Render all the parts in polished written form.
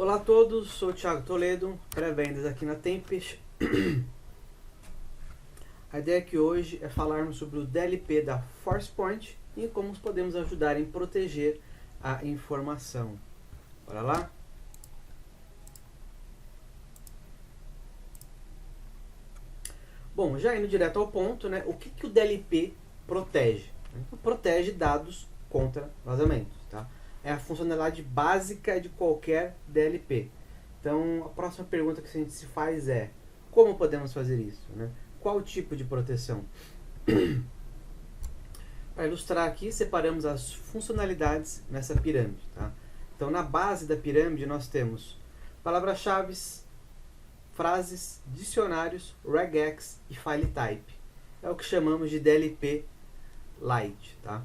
Olá a todos, sou o Thiago Toledo, pré-vendas aqui na Tempest. A ideia aqui hoje é falarmos sobre o DLP da ForcePoint e como podemos ajudar em proteger a informação. Bora lá? Bom, já indo direto ao ponto, né, o que o DLP protege? Protege dados contra vazamentos, tá? É a funcionalidade básica de qualquer DLP. Então, a próxima pergunta que a gente se faz é: como podemos fazer isso, né? Qual o tipo de proteção? Para ilustrar aqui, separamos as funcionalidades nessa pirâmide, tá? Então, na base da pirâmide nós temos palavras-chave, frases, dicionários, regex e file type. É o que chamamos de DLP Lite, tá?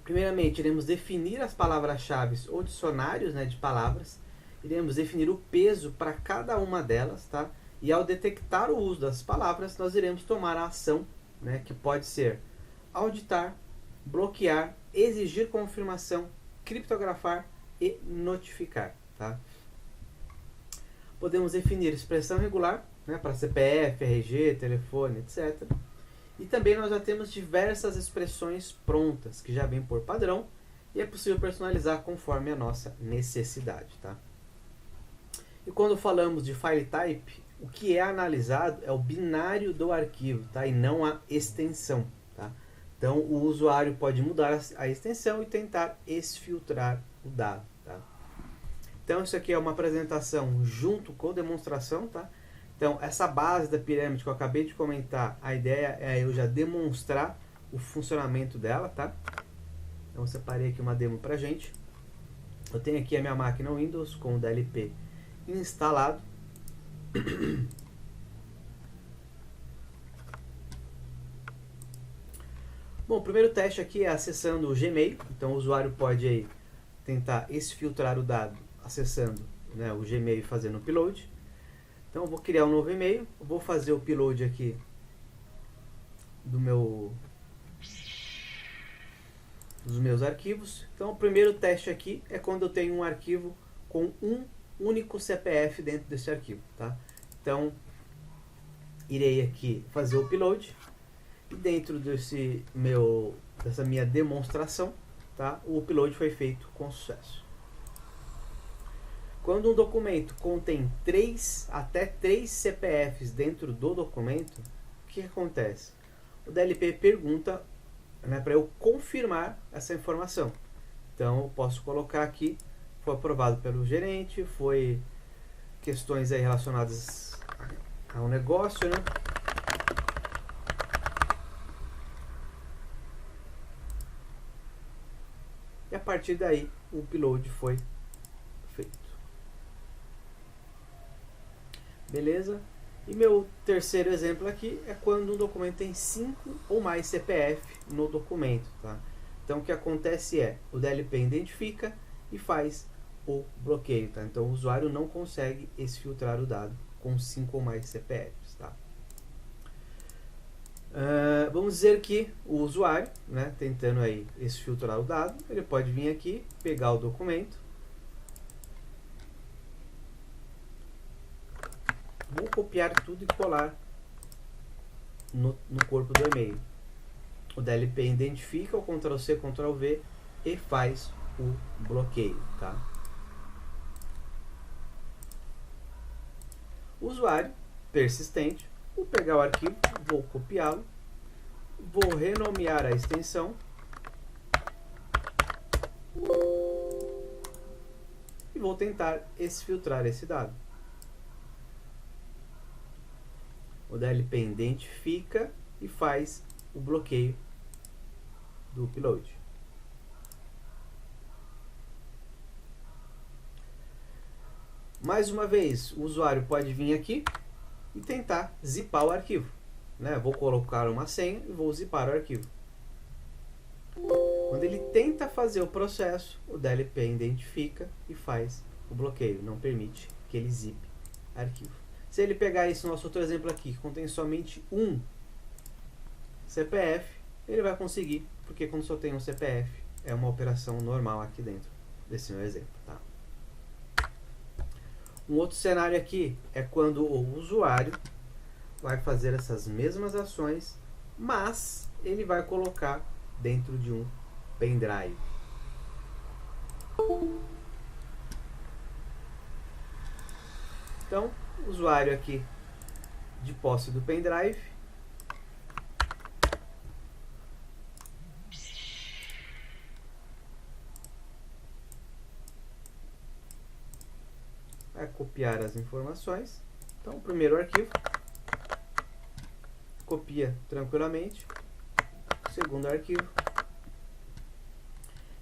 Primeiramente, iremos definir as palavras-chave ou dicionários, né, de palavras. Iremos definir o peso para cada uma delas, tá? E ao detectar o uso das palavras, nós iremos tomar a ação, né, que pode ser auditar, bloquear, exigir confirmação, criptografar e notificar, tá? Podemos definir expressão regular, né, para CPF, RG, telefone, etc. E também nós já temos diversas expressões prontas, que já vêm por padrão, e é possível personalizar conforme a nossa necessidade, tá? E quando falamos de file type, o que é analisado é o binário do arquivo, tá? E não a extensão, tá? Então o usuário pode mudar a extensão e tentar exfiltrar o dado, tá? Então isso aqui é uma apresentação junto com demonstração, tá? Então, essa base da pirâmide que eu acabei de comentar, a ideia é eu já demonstrar o funcionamento dela, tá? Então, eu separei aqui uma demo pra gente. Eu tenho aqui a minha máquina Windows com o DLP instalado. Bom, o primeiro teste aqui é acessando o Gmail. Então, o usuário pode aí tentar exfiltrar o dado acessando, né, o Gmail e fazendo o upload. Então eu vou criar um novo e-mail, vou fazer o upload aqui dos meus arquivos. Então o primeiro teste aqui é quando eu tenho um arquivo com um único CPF dentro desse arquivo, tá? Então irei aqui fazer o upload e dentro dessa minha demonstração, tá? O upload foi feito com sucesso. Quando um documento contém até 3 CPFs dentro do documento, o que acontece? O DLP pergunta, né, para eu confirmar essa informação. Então eu posso colocar aqui, foi aprovado pelo gerente, foi questões aí relacionadas ao negócio, né? E a partir daí o upload foi feito. Beleza? E meu terceiro exemplo aqui é quando um documento tem 5 ou mais CPF no documento, tá? Então o que acontece é, o DLP identifica e faz o bloqueio, tá? Então o usuário não consegue exfiltrar o dado com 5 ou mais CPFs, tá? Vamos dizer que o usuário, né, tentando aí exfiltrar o dado, ele pode vir aqui, pegar o documento. Vou copiar tudo e colar no corpo do e-mail. O DLP identifica o Ctrl+C, Ctrl+V e faz o bloqueio, tá? O usuário persistente, vou pegar o arquivo, vou copiá-lo, vou renomear a extensão e vou tentar exfiltrar esse dado. O DLP identifica e faz o bloqueio do upload. Mais uma vez, o usuário pode vir aqui e tentar zipar o arquivo, né? Vou colocar uma senha e vou zipar o arquivo. Quando ele tenta fazer o processo, o DLP identifica e faz o bloqueio, não permite que ele zipe arquivo. Se ele pegar esse nosso outro exemplo aqui, que contém somente um CPF, ele vai conseguir, porque quando só tem um CPF, é uma operação normal aqui dentro desse meu exemplo, tá? Um outro cenário aqui é quando o usuário vai fazer essas mesmas ações, mas ele vai colocar dentro de um pendrive. Então, o usuário aqui de posse do pendrive vai copiar as informações. Então, o primeiro arquivo copia tranquilamente. O segundo arquivo,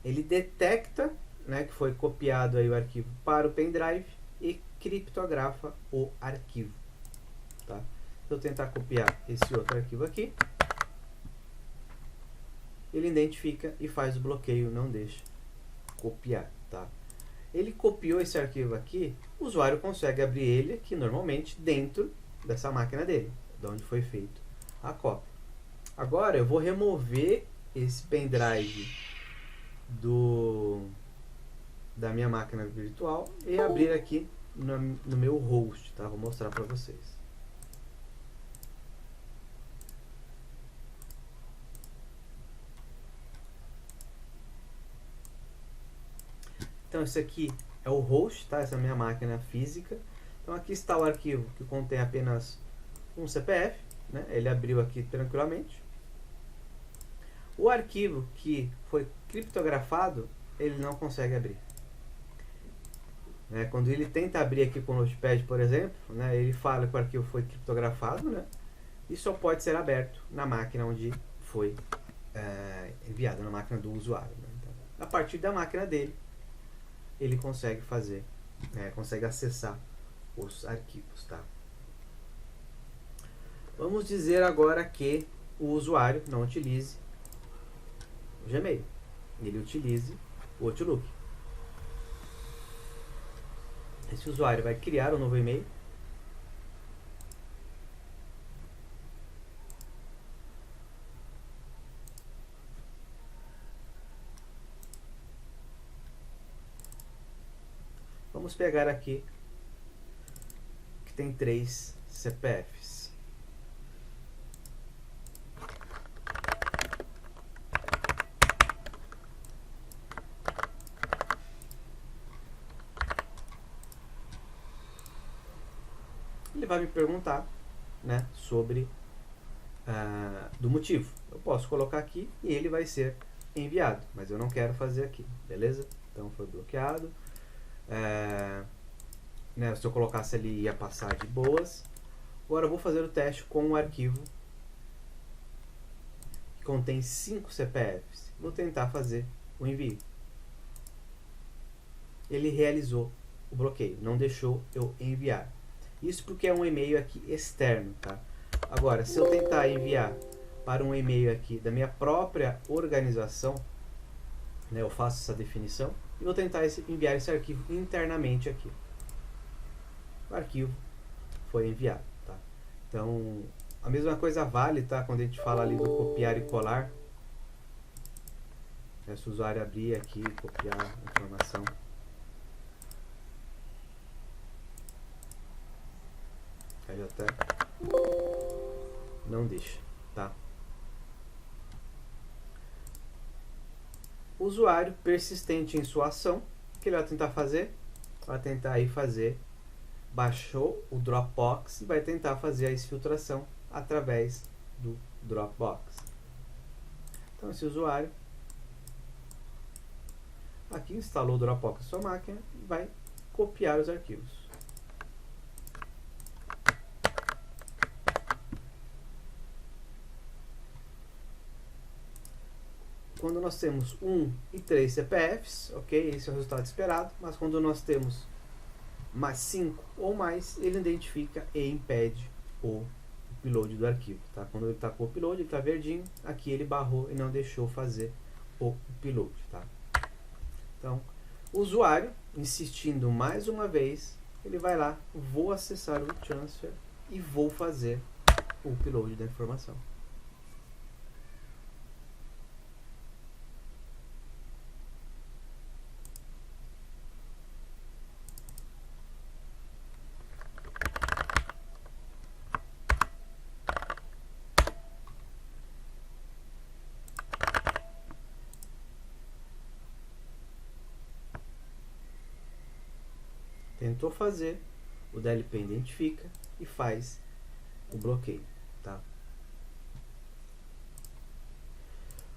ele detecta, né, que foi copiado aí o arquivo para o pendrive e criptografa o arquivo. Tá? Se eu tentar copiar esse outro arquivo aqui, ele identifica e faz o bloqueio, não deixa copiar. Tá? Ele copiou esse arquivo aqui, o usuário consegue abrir ele aqui normalmente dentro dessa máquina dele, de onde foi feito a cópia. Agora eu vou remover esse pendrive da minha máquina virtual e abrir aqui no meu host, tá? Vou mostrar para vocês. Então esse aqui é o host, tá? Essa é a minha máquina física. Então aqui está o arquivo que contém apenas um CPF, né? Ele abriu aqui tranquilamente. O arquivo que foi criptografado, ele não consegue abrir. Né? Quando ele tenta abrir aqui com o Notepad, por exemplo, né, ele fala que o arquivo foi criptografado, né, e só pode ser aberto na máquina onde foi enviado, na máquina do usuário. Né? Então, a partir da máquina dele, ele consegue fazer, consegue acessar os arquivos. Tá? Vamos dizer agora que o usuário não utilize o Gmail, ele utilize o Outlook. Esse usuário vai criar um novo e-mail. Vamos pegar aqui que tem 3 CPFs. Ele vai me perguntar, né, sobre do motivo. Eu posso colocar aqui e ele vai ser enviado, mas eu não quero fazer aqui, beleza? Então foi bloqueado. Né, se eu colocasse ali ia passar de boas. Agora eu vou fazer o teste com um arquivo que contém 5 CPFs. Vou tentar fazer o envio. Ele realizou o bloqueio, não deixou eu enviar. Isso porque é um e-mail aqui externo, tá? Agora, se eu tentar enviar para um e-mail aqui da minha própria organização, né, eu faço essa definição e vou tentar enviar esse arquivo internamente aqui. O arquivo foi enviado, tá? Então, a mesma coisa vale, tá? Quando a gente fala ali do copiar e colar. Se o usuário abrir aqui, copiar a informação. Aí até não deixa, tá? O usuário persistente em sua ação, o que ele vai tentar fazer? Vai tentar aí fazer, baixou o Dropbox e vai tentar fazer a exfiltração através do Dropbox. Então esse usuário aqui instalou o Dropbox na sua máquina e vai copiar os arquivos. Quando nós temos 1 e 3 CPFs, ok, esse é o resultado esperado, mas quando nós temos mais 5 ou mais, ele identifica e impede o upload do arquivo. Tá? Quando ele está com o upload, ele está verdinho, aqui ele barrou e não deixou fazer o upload. Tá? Então, o usuário, insistindo mais uma vez, ele vai lá, vou acessar o transfer e vou fazer o upload da informação. tentou fazer, o DLP identifica e faz o bloqueio, tá?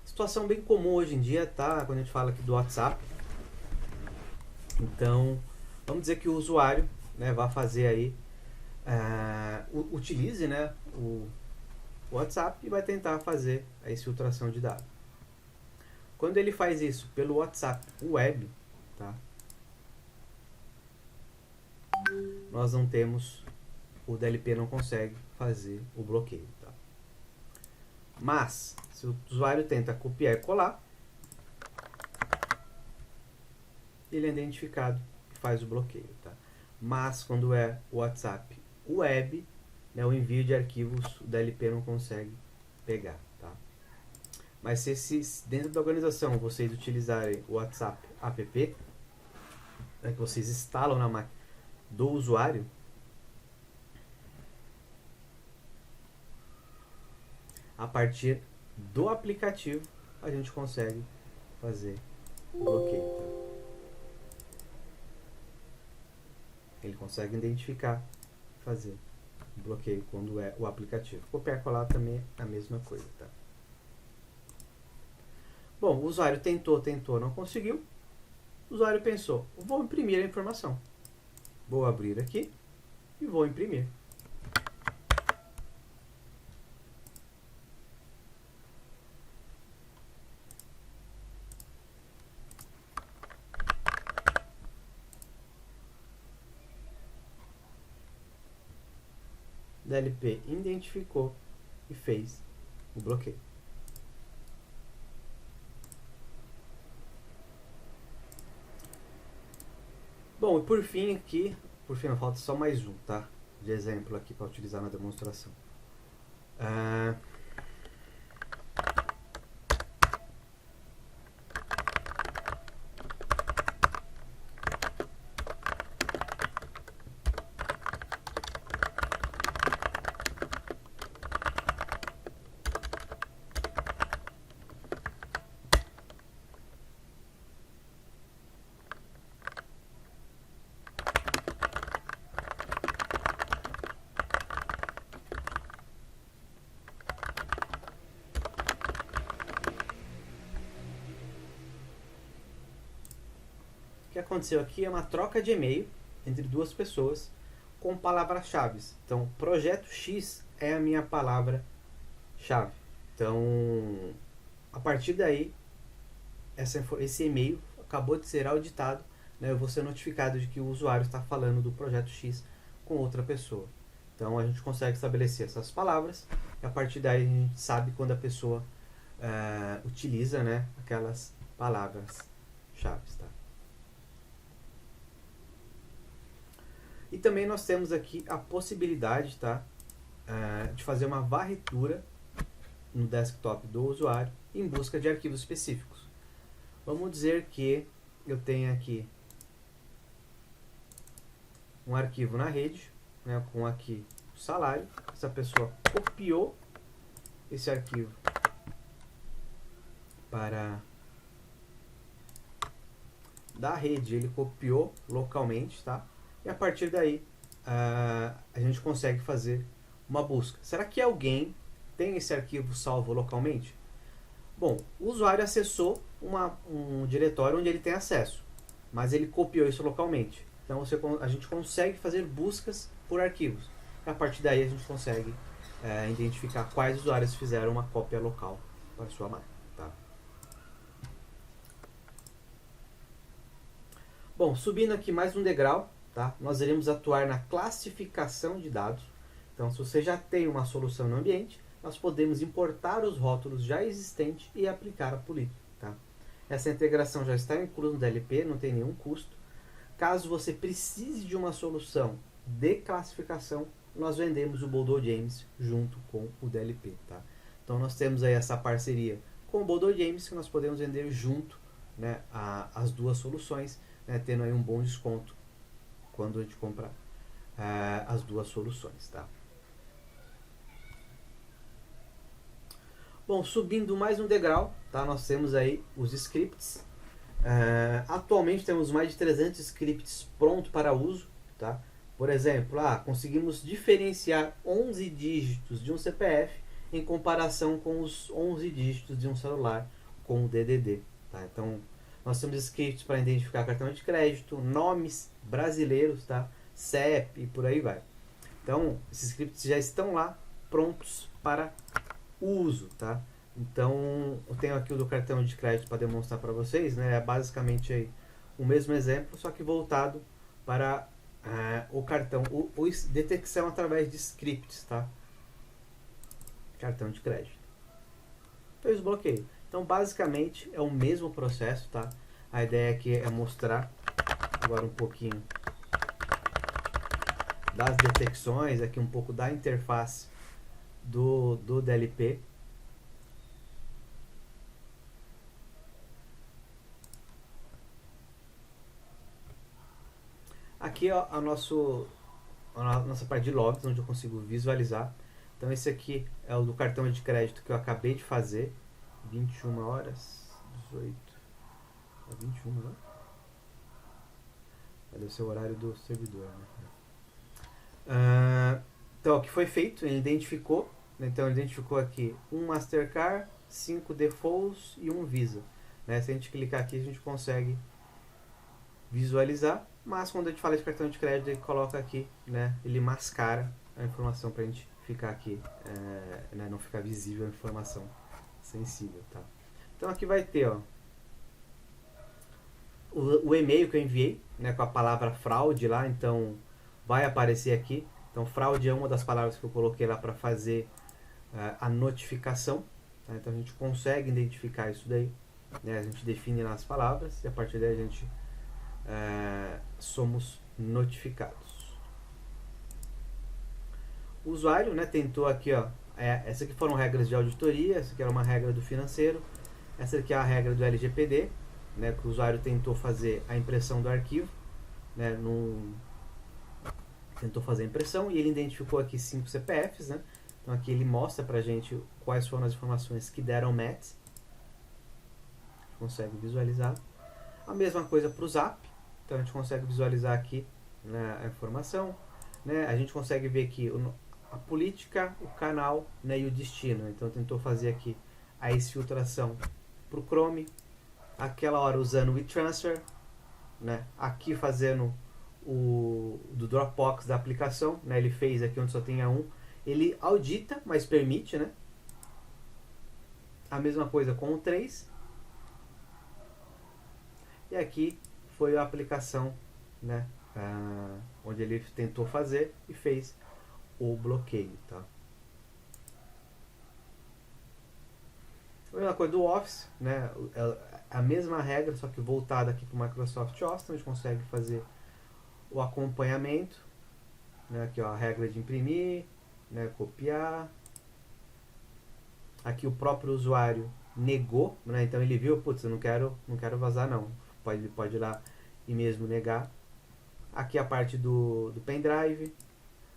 Situação bem comum hoje em dia, tá? Quando a gente fala aqui do WhatsApp. Então, vamos dizer que o usuário, né, vai fazer aí, utilize, né, o WhatsApp e vai tentar fazer a exfiltração de dados. Quando ele faz isso pelo WhatsApp web, tá? Nós não temos, o DLP não consegue fazer o bloqueio, tá? Mas, se o usuário tenta copiar e colar, ele é identificado e faz o bloqueio, tá? Mas, quando é o WhatsApp web, né, o envio de arquivos, o DLP não consegue pegar, tá? Mas se dentro da organização vocês utilizarem o WhatsApp app, né, que vocês instalam na máquina do usuário, a partir do aplicativo a gente consegue fazer o bloqueio, tá? Ele consegue identificar, fazer o bloqueio quando é o aplicativo. Copiar e colar também é a mesma coisa, tá? Bom, o usuário tentou, não conseguiu. O usuário pensou, vou imprimir a informação. Vou abrir aqui e vou imprimir. DLP identificou e fez o bloqueio. Bom, e por fim aqui, falta só mais um, tá? De exemplo aqui para utilizar na demonstração. O que aconteceu aqui é uma troca de e-mail entre duas pessoas com palavras-chave. Então, projeto X é a minha palavra-chave. Então, a partir daí, esse e-mail acabou de ser auditado, né? Eu vou ser notificado de que o usuário está falando do projeto X com outra pessoa. Então, a gente consegue estabelecer essas palavras e a partir daí a gente sabe quando a pessoa utiliza, né, aquelas palavras-chave, tá? E também nós temos aqui a possibilidade, tá, de fazer uma varredura no desktop do usuário em busca de arquivos específicos. Vamos dizer que eu tenho aqui um arquivo na rede, né, com aqui o salário. Essa pessoa copiou esse arquivo para da rede, ele copiou localmente, tá? E a partir daí a gente consegue fazer uma busca. Será que alguém tem esse arquivo salvo localmente? Bom, o usuário acessou um diretório onde ele tem acesso, mas ele copiou isso localmente. Então a gente consegue fazer buscas por arquivos. E a partir daí a gente consegue identificar quais usuários fizeram uma cópia local para a sua máquina. Tá? Bom, subindo aqui mais um degrau, tá? Nós iremos atuar na classificação de dados. Então, se você já tem uma solução no ambiente, nós podemos importar os rótulos já existentes e aplicar a política. Tá? Essa integração já está inclusa no DLP, não tem nenhum custo. Caso você precise de uma solução de classificação, nós vendemos o Boldor James junto com o DLP. Tá? Então, nós temos aí essa parceria com o Boldor James que nós podemos vender junto, né, as duas soluções, né, tendo aí um bom desconto quando a gente compra as duas soluções, tá? Bom, subindo mais um degrau, tá? Nós temos aí os scripts. Atualmente temos mais de 300 scripts prontos para uso, tá? Por exemplo, conseguimos diferenciar 11 dígitos de um CPF em comparação com os 11 dígitos de um celular com o DDD. Tá? Então, nós temos scripts para identificar cartão de crédito, nomes brasileiros, tá? CEP e por aí vai. Então, esses scripts já estão lá prontos para uso, tá? Então, eu tenho aqui o do cartão de crédito para demonstrar para vocês, né? É basicamente aí o mesmo exemplo, só que voltado para o cartão, detecção através de scripts, tá? Cartão de crédito. Então, desbloqueio. Então, basicamente, é o mesmo processo, tá? A ideia aqui é mostrar agora um pouquinho das detecções, aqui um pouco da interface do DLP. Aqui ó, a nossa parte de logs, onde eu consigo visualizar. Então esse aqui é o do cartão de crédito que eu acabei de fazer. 21 horas, 18, 21, né? Deve ser o horário do servidor, né? Então o que foi feito, ele identificou. Então ele identificou aqui um Mastercard, 5 defaults e um Visa. Né? Se a gente clicar aqui, a gente consegue visualizar. Mas quando a gente fala de cartão de crédito, ele coloca aqui, né? Ele mascara a informação para a gente ficar aqui, né? Não ficar visível a informação sensível, tá? Então aqui vai ter, ó, o e-mail que eu enviei, né? Com a palavra fraude lá, então vai aparecer aqui. Então fraude é uma das palavras que eu coloquei lá para fazer a notificação, tá? Então a gente consegue identificar isso daí, né? A gente define lá as palavras e a partir daí a gente somos notificados. O usuário, né, tentou aqui, ó, essa aqui foram regras de auditoria, essa aqui era uma regra do financeiro, essa aqui é a regra do LGPD, né, que o usuário tentou fazer a impressão do arquivo, né, tentou fazer a impressão e ele identificou aqui 5 CPFs, né, então aqui ele mostra pra gente quais foram as informações que deram match, consegue visualizar. A mesma coisa para o Zap. Então a gente consegue visualizar aqui, né, a informação, né? A gente consegue ver aqui a política, o canal, né, e o destino. Então tentou fazer aqui a exfiltração para o Chrome, aquela hora usando o WeTransfer, né? Aqui fazendo o do Dropbox da aplicação, né? Ele fez aqui onde só tinha um. Ele audita, mas permite, né? A mesma coisa com o 3. E aqui foi a aplicação, né, onde ele tentou fazer e fez o bloqueio, tá? A mesma coisa do Office, né, a mesma regra, só que voltada aqui para o Microsoft Office, então a gente consegue fazer o acompanhamento, né, aqui ó, a regra de imprimir, né, copiar. Aqui o próprio usuário negou, né, então ele viu, putz, eu não quero vazar não. Pode ir lá e mesmo negar. Aqui a parte do pendrive,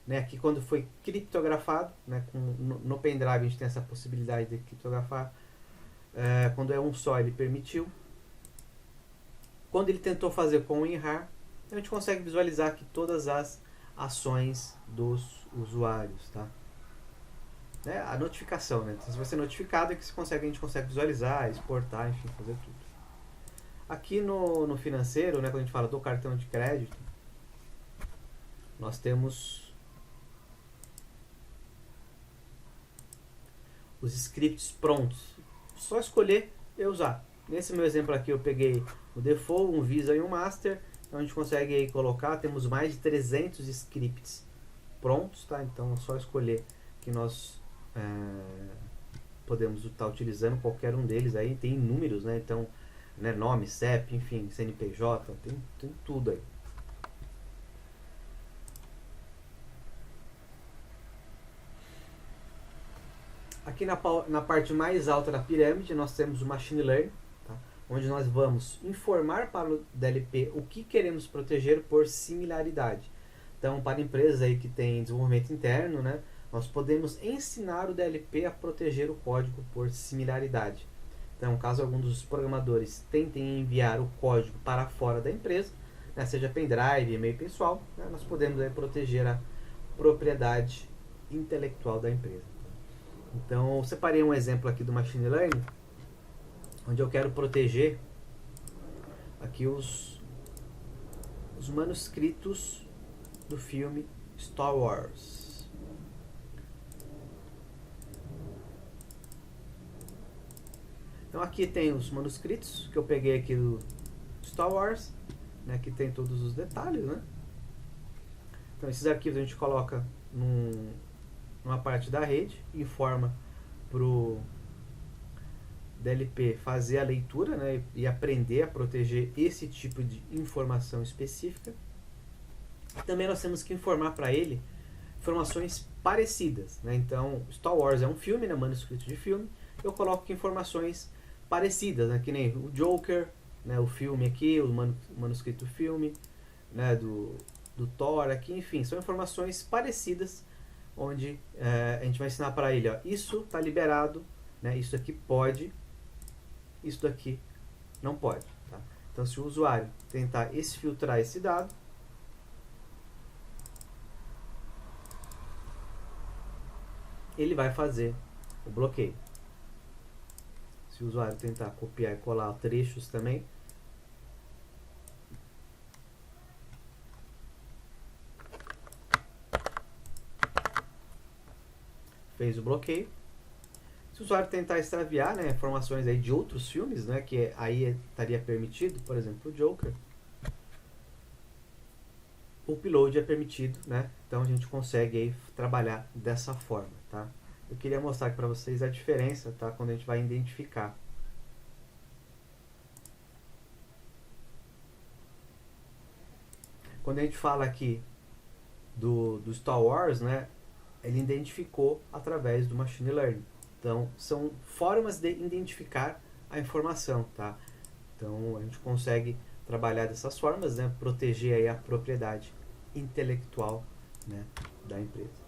né? Aqui quando foi criptografado, né? No pendrive a gente tem essa possibilidade de criptografar. Quando é um só ele permitiu. Quando ele tentou fazer com o WinRAR, a gente consegue visualizar aqui todas as ações dos usuários, tá? Né? A notificação, né? Então, se vai ser notificado é que a gente consegue visualizar, exportar, enfim, fazer tudo. Aqui no financeiro, né, quando a gente fala do cartão de crédito, nós temos os scripts prontos. Só escolher e usar. Nesse meu exemplo aqui eu peguei o default, um Visa e um Master. Então a gente consegue aí colocar, temos mais de 300 scripts prontos, tá? Então é só escolher que nós podemos estar utilizando qualquer um deles aí. Tem inúmeros, né? Então, né, nome, CEP, enfim, CNPJ, tem tudo aí. Aqui na parte mais alta da pirâmide nós temos o Machine Learning, tá? Onde nós vamos informar para o DLP o que queremos proteger por similaridade. Então, para empresas aí que têm desenvolvimento interno, né, nós podemos ensinar o DLP a proteger o código por similaridade. Então, caso algum dos programadores tentem enviar o código para fora da empresa, né, seja pendrive, e-mail pessoal, né, nós podemos aí proteger a propriedade intelectual da empresa. Então, eu separei um exemplo aqui do Machine Learning, onde eu quero proteger aqui os manuscritos do filme Star Wars. Então aqui tem os manuscritos que eu peguei aqui do Star Wars, né, que tem todos os detalhes, né? Então esses arquivos a gente coloca numa parte da rede, informa pro DLP fazer a leitura, né, e aprender a proteger esse tipo de informação específica. Também nós temos que informar para ele informações parecidas, né? Então, Star Wars é um filme, né, manuscrito de filme. Eu coloco informações parecidas, né, que nem o Joker, né, o filme aqui, o manuscrito filme, né, do Thor aqui, enfim, são informações parecidas, onde a gente vai ensinar para ele, ó, isso está liberado, né, isso aqui pode, isso daqui não pode. Tá? Então, se o usuário tentar exfiltrar esse dado, ele vai fazer o bloqueio. Se o usuário tentar copiar e colar trechos também, fez o bloqueio. Se o usuário tentar extraviar, né, informações aí de outros filmes, né, que aí estaria permitido, por exemplo, o Joker, o upload é permitido, né? Então a gente consegue aí trabalhar dessa forma, tá? Eu queria mostrar aqui para vocês a diferença, tá? Quando a gente vai identificar. Quando a gente fala aqui do Star Wars, né? Ele identificou através do Machine Learning. Então, são formas de identificar a informação, tá? Então, a gente consegue trabalhar dessas formas, né? Proteger aí a propriedade intelectual, né, da empresa.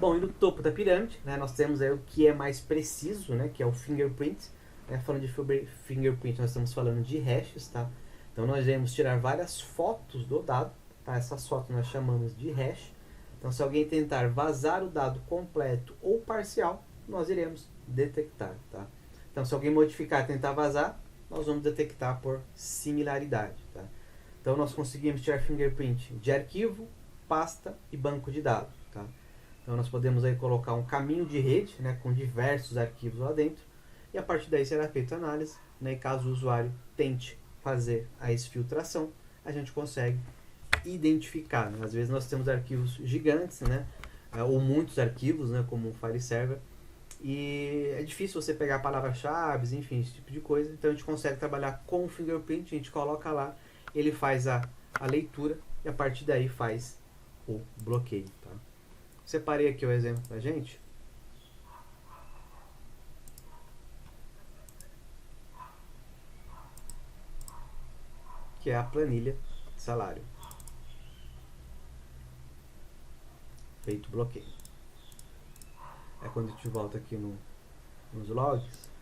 Bom, e no topo da pirâmide, né, nós temos aí o que é mais preciso, né, que é o fingerprint. Né? Falando de fingerprint, nós estamos falando de hashes, tá? Então, nós iremos tirar várias fotos do dado, tá? Essas fotos nós chamamos de hash. Então, se alguém tentar vazar o dado completo ou parcial, nós iremos detectar, tá? Então, se alguém modificar e tentar vazar, nós vamos detectar por similaridade, tá? Então, nós conseguimos tirar fingerprint de arquivo, pasta e banco de dados, tá? Então, nós podemos aí colocar um caminho de rede, né, com diversos arquivos lá dentro, e a partir daí será feita a análise, né, e caso o usuário tente fazer a exfiltração, a gente consegue identificar, né? Às vezes nós temos arquivos gigantes, né, ou muitos arquivos, né, como um file server, e é difícil você pegar palavras-chave, enfim, esse tipo de coisa. Então a gente consegue trabalhar com o fingerprint, a gente coloca lá, ele faz a leitura e a partir daí faz o bloqueio, tá? Separei aqui o exemplo pra gente. Que é a planilha de salário. Feito o bloqueio. É quando a gente volta aqui nos logs.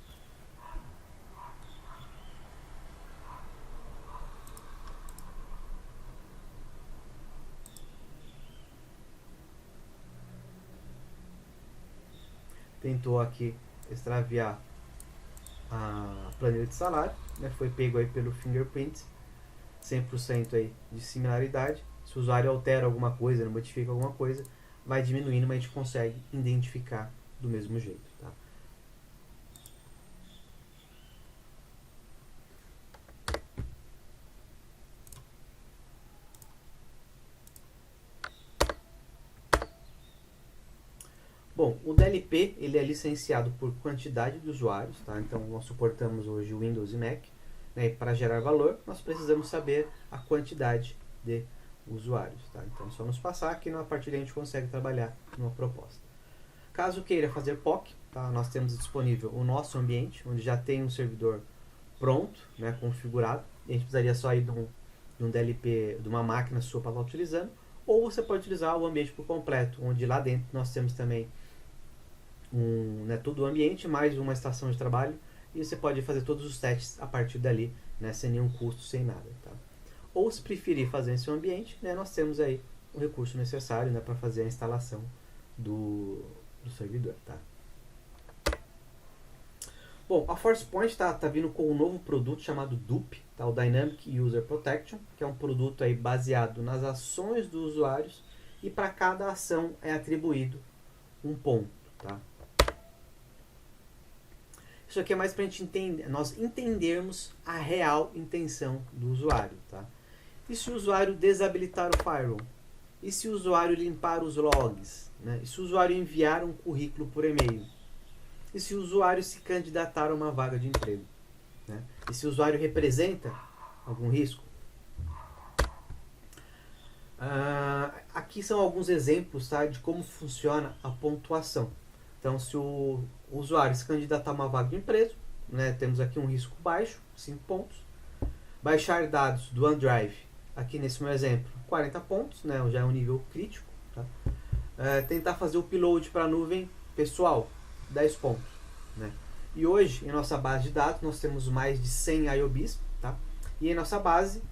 Tentou aqui extraviar a planilha de salário, né? Foi pego aí pelo fingerprint, 100% aí de similaridade. Se o usuário altera alguma coisa, modifica alguma coisa, vai diminuindo, mas a gente consegue identificar do mesmo jeito, tá? Bom, o DLP ele é licenciado por quantidade de usuários, tá? Então nós suportamos hoje o Windows e Mac, né? Para gerar valor, nós precisamos saber a quantidade de usuários, tá? Então só nos passar que a partir daí a gente consegue trabalhar numa proposta. Caso queira fazer POC, tá? Nós temos disponível o nosso ambiente, onde já tem um servidor pronto, né, configurado, e a gente precisaria só ir de um DLP, de uma máquina sua para estar utilizando, ou você pode utilizar o ambiente por completo, onde lá dentro nós temos também todo o ambiente, mais uma estação de trabalho, e você pode fazer todos os testes a partir dali, né, sem nenhum custo, sem nada. Tá? Ou se preferir fazer em seu ambiente, né, nós temos aí o recurso necessário, né, para fazer a instalação do servidor. Tá? Bom, a Forcepoint tá vindo com um novo produto chamado DUP, tá? O Dynamic User Protection, que é um produto aí baseado nas ações dos usuários, e para cada ação é atribuído um ponto. Tá? Isso aqui é mais para nós entendermos a real intenção do usuário. Tá? E se o usuário desabilitar o firewall? E se o usuário limpar os logs? Né? E se o usuário enviar um currículo por e-mail? E se o usuário se candidatar a uma vaga de emprego? Né? E se o usuário representa algum risco? Aqui são alguns exemplos, tá, de como funciona a pontuação. Então, se o usuário se candidatar a uma vaga de emprego, né, temos aqui um risco baixo, 5 pontos. Baixar dados do OneDrive, aqui nesse meu exemplo, 40 pontos, né, já é um nível crítico. Tá? Tentar fazer o upload para a nuvem pessoal, 10 pontos. Né? E hoje, em nossa base de dados, nós temos mais de 100 IOBs. Tá? E em nossa base,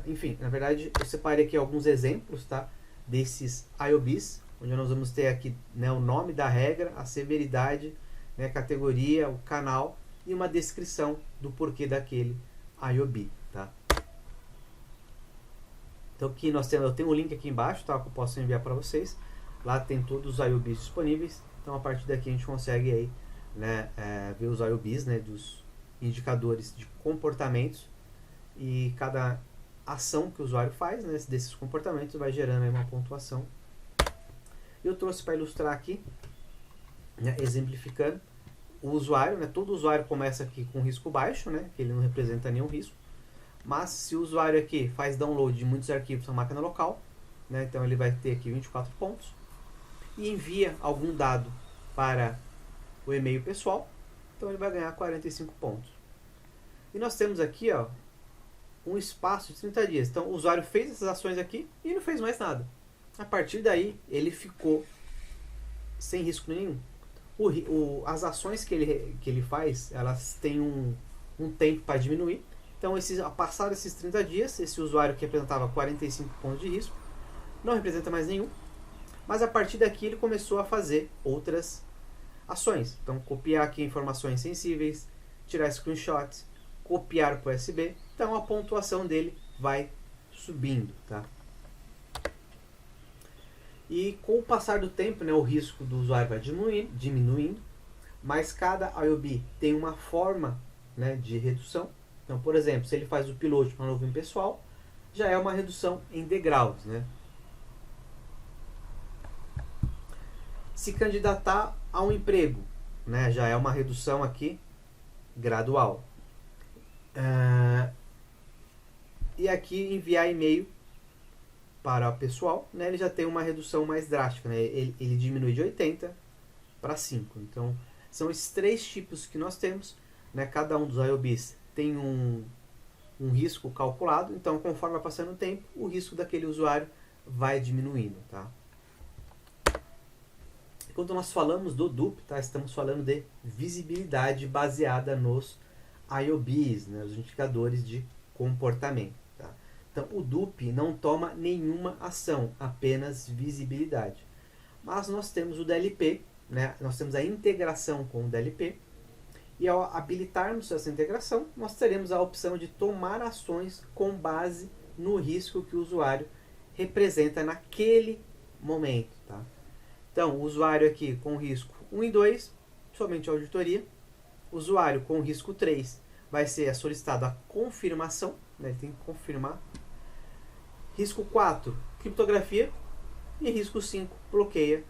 enfim, na verdade, eu separei aqui alguns exemplos, tá, desses IOBs, onde nós vamos ter aqui, né, o nome da regra, a severidade, né, a categoria, o canal e uma descrição do porquê daquele IOB. Tá? Então aqui eu tenho um link aqui embaixo, tá, que eu posso enviar para vocês. Lá tem todos os IOBs disponíveis. Então a partir daqui a gente consegue aí, né, ver os IOBs, né, dos indicadores de comportamentos, e cada ação que o usuário faz, né, desses comportamentos vai gerando aí uma pontuação. Eu trouxe para ilustrar aqui, né, exemplificando o usuário, né, todo usuário começa aqui com risco baixo, né, que ele não representa nenhum risco, mas se o usuário aqui faz download de muitos arquivos na máquina local, né, então ele vai ter aqui 24 pontos, e envia algum dado para o e-mail pessoal, então ele vai ganhar 45 pontos. E nós temos aqui, ó, um espaço de 30 dias. Então o usuário fez essas ações aqui e não fez mais nada. A partir daí ele ficou sem risco nenhum. As ações que ele faz, elas têm um tempo para diminuir. Então passados esses 30 dias, esse usuário que representava 45 pontos de risco não representa mais nenhum. Mas a partir daqui ele começou a fazer outras ações. Então copiar aqui informações sensíveis, tirar screenshots, copiar para o USB. Então a pontuação dele vai subindo. Tá? E com o passar do tempo, né, o risco do usuário vai diminuindo, mas cada IOB tem uma forma, né, de redução. Então, por exemplo, se ele faz o upload para uma nuvem pessoal, já é uma redução em degraus. Né? Se candidatar a um emprego, né, já é uma redução aqui gradual. E aqui enviar e-mail para o pessoal, né, ele já tem uma redução mais drástica, né, ele diminui de 80 para 5. Então são esses 3 tipos que nós temos, né, cada um dos IOBs tem um risco calculado, então conforme vai passando o tempo, o risco daquele usuário vai diminuindo. Tá? Quando nós falamos do DUP, tá, estamos falando de visibilidade baseada nos IOBs, né, os indicadores de comportamento. Tá? Então o DUP não toma nenhuma ação, apenas visibilidade. Mas nós temos o DLP, né, nós temos a integração com o DLP, e ao habilitarmos essa integração, nós teremos a opção de tomar ações com base no risco que o usuário representa naquele momento. Tá? Então, o usuário aqui com risco 1 e 2, somente a auditoria. O usuário com risco 3 vai ser solicitada a confirmação, né, ele tem que confirmar. Risco 4, criptografia. E risco 5, bloqueia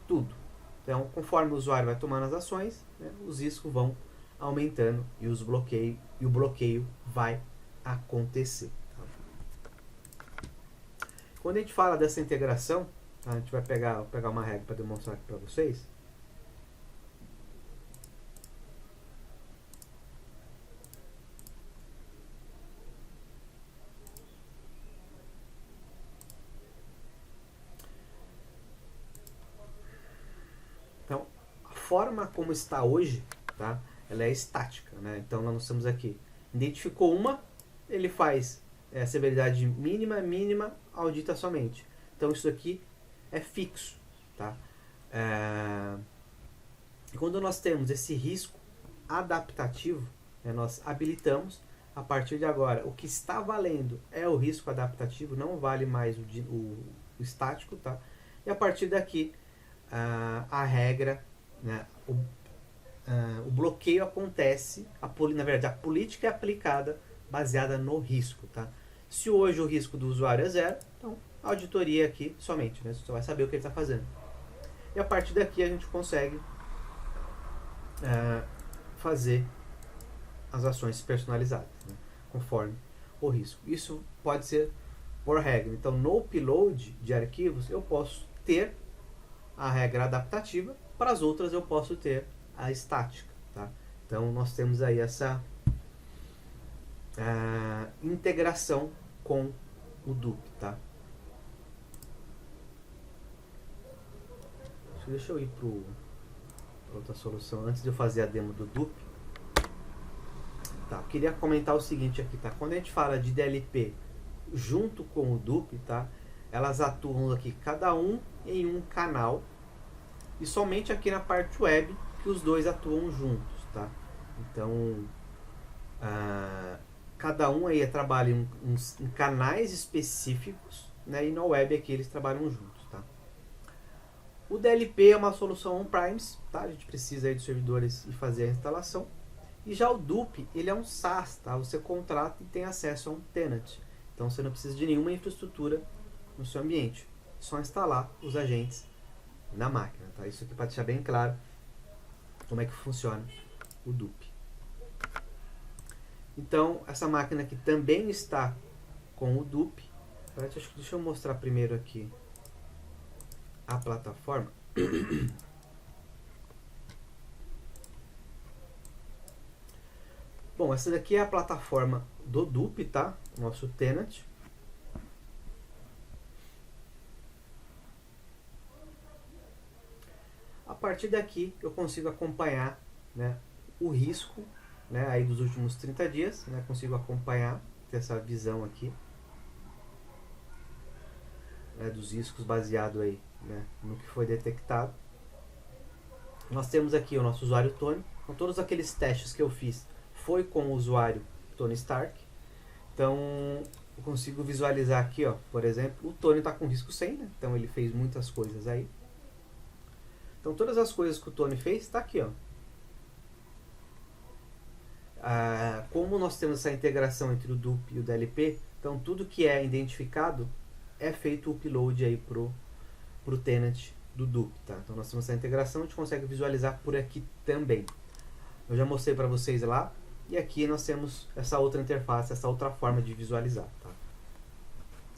tudo. Então, conforme o usuário vai tomando as ações, né, os riscos vão aumentando e o bloqueio vai acontecer. Tá? Quando a gente fala dessa integração, a gente vai pegar uma regra para demonstrar aqui para vocês. Então, forma como está hoje, tá? Ela é estática, né? Então nós temos aqui, identificou uma, ele faz severidade mínima, mínima, audita somente. Então isso aqui é fixo, tá? E quando nós temos esse risco adaptativo, né, nós habilitamos. A partir de agora, o que está valendo é o risco adaptativo, não vale mais o estático, tá? E a partir daqui, a regra, né, o bloqueio acontece, na verdade, a política é aplicada baseada no risco, tá? Se hoje o risco do usuário é zero, então a auditoria aqui somente, né? Você vai saber o que ele está fazendo. E a partir daqui a gente consegue fazer as ações personalizadas, né, conforme o risco. Isso pode ser por regra. Então, no upload de arquivos, eu posso ter a regra adaptativa, para as outras eu posso ter a estática. Tá? Então, nós temos aí essa integração com o DUP. Tá? Deixa eu ir para outra solução antes de eu fazer a demo do DUP. Tá, queria comentar o seguinte aqui, tá? Quando a gente fala de DLP junto com o DUP, tá? Elas atuam aqui, cada um em um canal, e somente aqui na parte web que os dois atuam juntos, tá? Então, cada um aí trabalha em canais específicos, né? E na web aqui eles trabalham juntos, tá? O DLP é uma solução on-premise, tá? A gente precisa aí de servidores e fazer a instalação. E já o DUP, ele é um SaaS, tá? Você contrata e tem acesso a um tenant. Então você não precisa de nenhuma infraestrutura no seu ambiente. É só instalar os agentes na máquina, tá? Isso aqui para deixar bem claro como é que funciona o DUP. Então, essa máquina aqui também está com o DUP. Deixa eu mostrar primeiro aqui a plataforma. Bom, essa daqui é a plataforma do DUP, tá? Nosso tenant. A partir daqui eu consigo acompanhar, né, o risco, né, aí dos últimos 30 dias, né, consigo acompanhar, ter essa visão aqui, né, dos riscos baseado aí, né, no que foi detectado. Nós temos aqui o nosso usuário Tony, com todos aqueles testes que eu fiz foi com o usuário Tony Stark. Então eu consigo visualizar aqui, ó, por exemplo, o Tony está com risco 100, né? Então ele fez muitas coisas aí. Então todas as coisas que o Tony fez está aqui, ó. Como nós temos essa integração entre o DUP e o DLP, então tudo que é identificado é feito o upload aí pro tenant do DUP, tá? Então nós temos essa integração, a gente consegue visualizar por aqui também. Eu já mostrei para vocês lá. E aqui nós temos essa outra interface, essa outra forma de visualizar. Tá?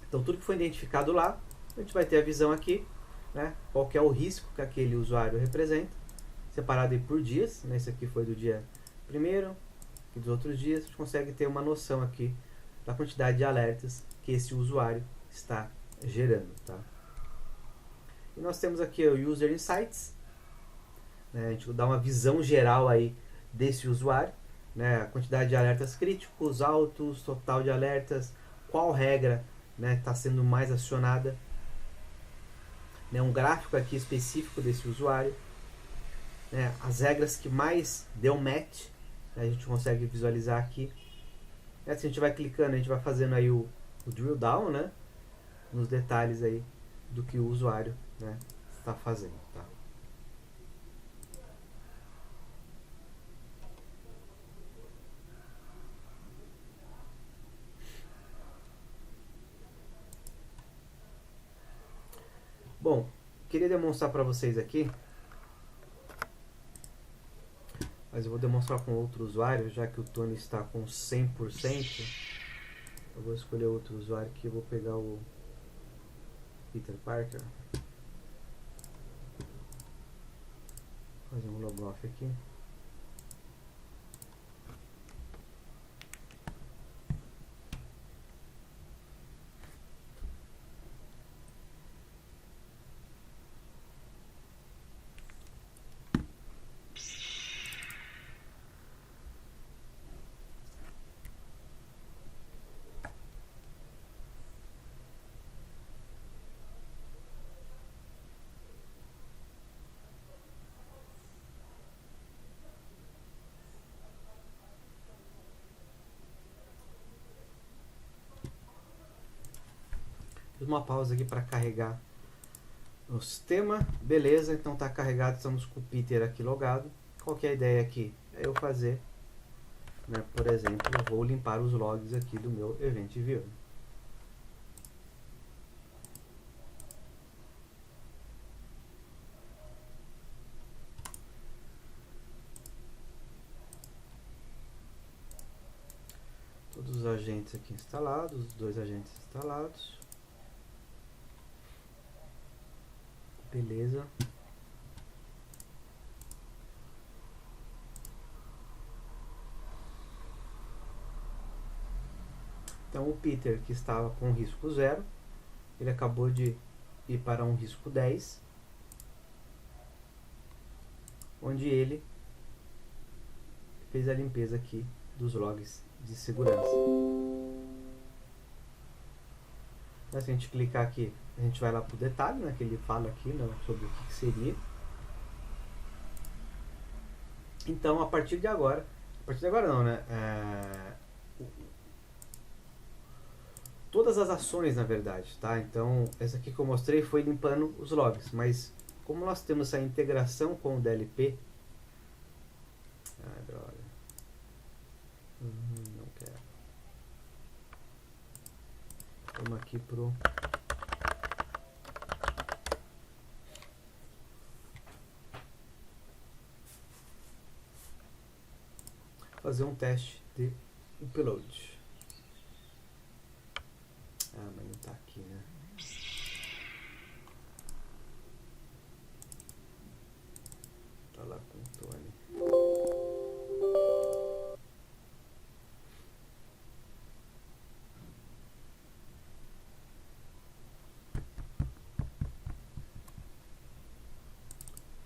Então tudo que foi identificado lá, a gente vai ter a visão aqui, né? Qual que é o risco que aquele usuário representa, separado aí por dias. Né? Esse aqui foi do dia 1º, e dos outros dias a gente consegue ter uma noção aqui da quantidade de alertas que esse usuário está gerando. Tá? E nós temos aqui o User Insights, né? A gente dá uma visão geral aí desse usuário. Né, a quantidade de alertas críticos, altos, total de alertas, qual regra está sendo mais acionada, né, um gráfico aqui específico desse usuário, né, as regras que mais deu match, né, a gente consegue visualizar aqui. Se a gente vai clicando, a gente vai fazendo aí o drill down, né, nos detalhes aí do que o usuário, né, está fazendo. Tá? Bom, queria demonstrar para vocês aqui, mas eu vou demonstrar com outro usuário, já que o Tony está com 100%. Eu vou escolher outro usuário aqui, eu vou pegar o Peter Parker. Fazer um logoff aqui. Uma pausa aqui para carregar o sistema. Beleza, então está carregado, estamos com o Peter aqui logado. Qual que é a ideia aqui? É eu fazer, né, por exemplo, eu vou limpar os logs aqui do meu Event Viewer. Todos os agentes aqui instalados, os 2 agentes instalados. Beleza. Então o Peter, que estava com risco 0, ele acabou de ir para um risco 10, onde ele fez a limpeza aqui dos logs de segurança. Se a gente clicar aqui, a gente vai lá para o detalhe, né, que ele fala aqui, né, sobre o que seria. Então, a partir de agora não, né, todas as ações, na verdade, tá? Então, essa aqui que eu mostrei foi limpando os logs, mas como nós temos essa integração com o DLP, droga, não quero. Vamos aqui pro fazer um teste de upload. Mas não tá aqui, né? Tá lá com o Tony.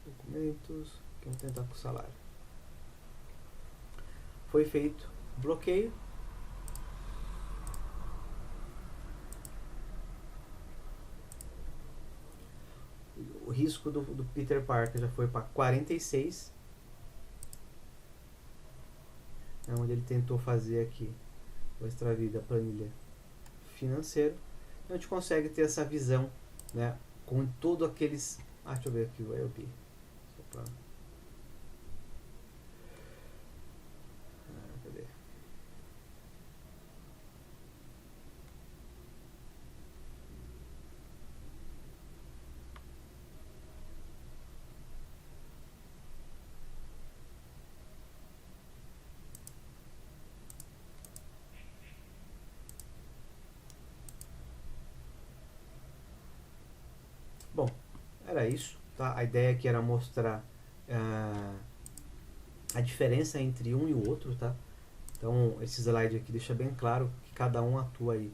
Documentos. Vamos tentar com o salário. Foi feito o bloqueio. O risco do Peter Parker já foi para 46, onde ele tentou fazer aqui o extravio da planilha financeira. A gente consegue ter essa visão, né, com todos aqueles... deixa eu ver aqui o IOP. Cadê? Bom, era isso, tá? A ideia aqui era mostrar a diferença entre um e o outro, tá? Então, esse slide aqui deixa bem claro que cada um atua aí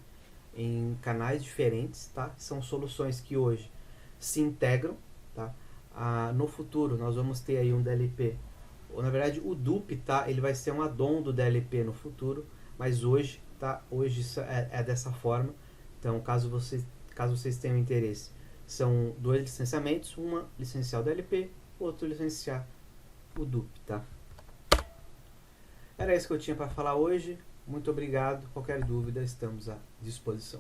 em canais diferentes, tá? São soluções que hoje se integram, tá? No futuro, nós vamos ter aí um DLP, ou na verdade o DUP, tá? Ele vai ser um addon do DLP no futuro, mas hoje, tá? Hoje isso é dessa forma. Então, caso vocês tenham interesse, são 2 licenciamentos, uma licenciar o DLP, outro licenciar o DUP, tá? Era isso que eu tinha para falar hoje. Muito obrigado. Qualquer dúvida, estamos à disposição.